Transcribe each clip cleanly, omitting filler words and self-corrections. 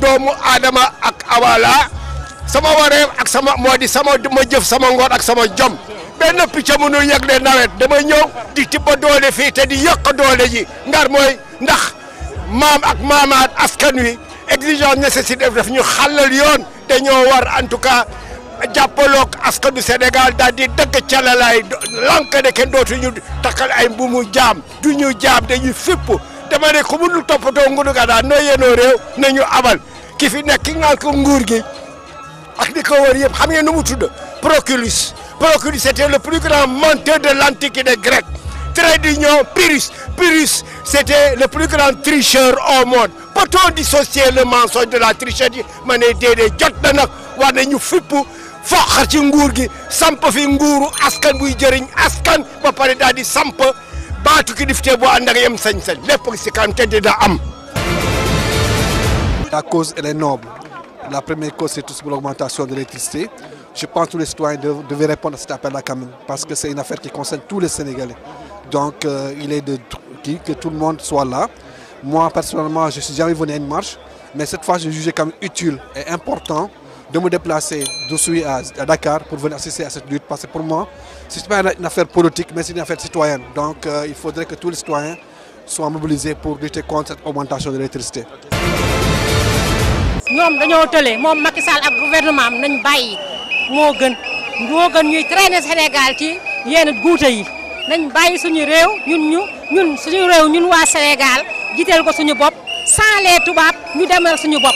doomu Adama ak awala sama wareef ak sama moo di sama ma jëf sama ngor ak sama jom benn picc mënul yëgle nawet dama ñëw di tibba doole fii te di yokk doole ji ngar mooy ndax maam ak maamaat askan wi exigence nécessité daf ñu xàllal yoon dañoo war en tout cas jàppaloog askanu Sénégal daal di dëgg calalaay lank ne kenn dootuñu takkal ay mbuumu jaam du ñu jaam dañuy fipp dama ne ku mënul toppatoo nguur ga daal noo yenoo réew nañu abal ki fi nekk ki nga ko nguur gi ak di ko wër yëpp xam ngeen nu mu tudd Proculus c'était le plus grand menteur de l'antiquité grecque trait d'union Pyrrhus c'était le plus grand tricheur au monde peut-on dissocier le mensonge de la tricherie ma ne déedéet jot na nag war nañu fipp foqar ci nguur gi samp fi nguuru askan buy jëriñ askan ba pare daal di samp baatu ki difte boo ànd ak yem sañ-sañ lépp si kanam te dina am. La cause elle est noble. La première cause c'est tout pour l'augmentation de l'électricité. Je pense que tous les citoyens devaient répondre à cet appel là quand même parce que c'est une affaire qui concerne tous les Sénégalais. Donc il est que tout le monde soit là. Moi personnellement je suis jamais venu à une marche mais cette fois je jugeais quand même utile et important de me déplacer d'Oussouye à Dakar pour venir assister à cette lutte parce que pour moi c'est pas une affaire politique mais c'est une affaire citoyenne. Donc il faudrait que tous les citoyens soient mobilisés pour lutter contre cette augmentation de l'électricité. ñoom dañoo tële moom Macky Sall ak gouvernement am nañ bàyyi moo gën ñuy traîner Sénégal ci yenn guute yi nañ bàyyi suñu réew ñun suñu réew ñun waa Sénégal jiiteel ko suñu bopp sans les tubaab ñu demal suñu bopp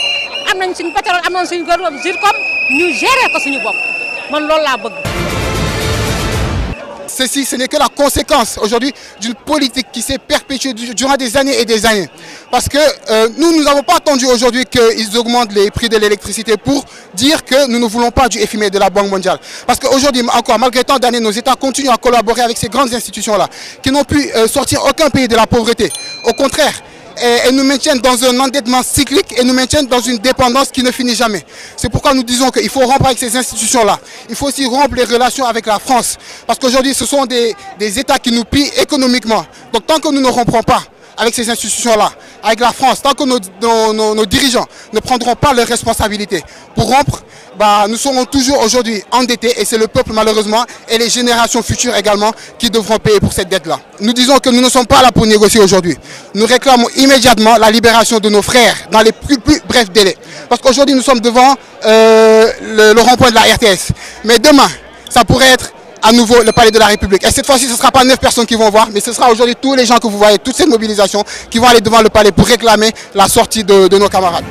am nañ suñu pétrole am nañ suñu zircon ñu gérer ko suñu bopp man loolu laa bëgg. Ceci, ce n'est que la conséquence aujourd'hui d'une politique qui s'est perpétuée durant des années et des années. Parce que nous n'avons pas attendu aujourd'hui qu'ils augmentent les prix de l'électricité pour dire que nous ne voulons pas du FMI de la Banque mondiale. Parce qu'aujourd'hui encore, malgré tant d'années, nos États continuent à collaborer avec ces grandes institutions-là, qui n'ont pu sortir aucun pays de la pauvreté. Au contraire, et nous maintiennent dans un endettement cyclique et nous maintiennent dans une dépendance qui ne finit jamais. C'est pourquoi nous disons qu'il faut rompre avec ces institutions-là. Il faut aussi rompre les relations avec la France. Parce qu'aujourd'hui, ce sont des États qui nous pillent économiquement. Donc tant que nous ne romprons pas avec ces institutions-là, avec la France, tant que nos dirigeants ne prendront pas leurs responsabilités pour rompre, nous serons toujours aujourd'hui endettés et c'est le peuple malheureusement et les générations futures également qui devront payer pour cette dette-là. Nous disons que nous ne sommes pas là pour négocier aujourd'hui. Nous réclamons immédiatement la libération de nos frères dans les plus brefs délais. Parce qu'aujourd'hui nous sommes devant le rond-point de la RTS. Mais demain, ça pourrait être à nouveau le palais de la République. Et cette fois-ci, ce ne sera pas 9 personnes qui vont voir, mais ce sera aujourd'hui tous les gens que vous voyez, toute cette mobilisation qui vont aller devant le palais pour réclamer la sortie de nos camarades.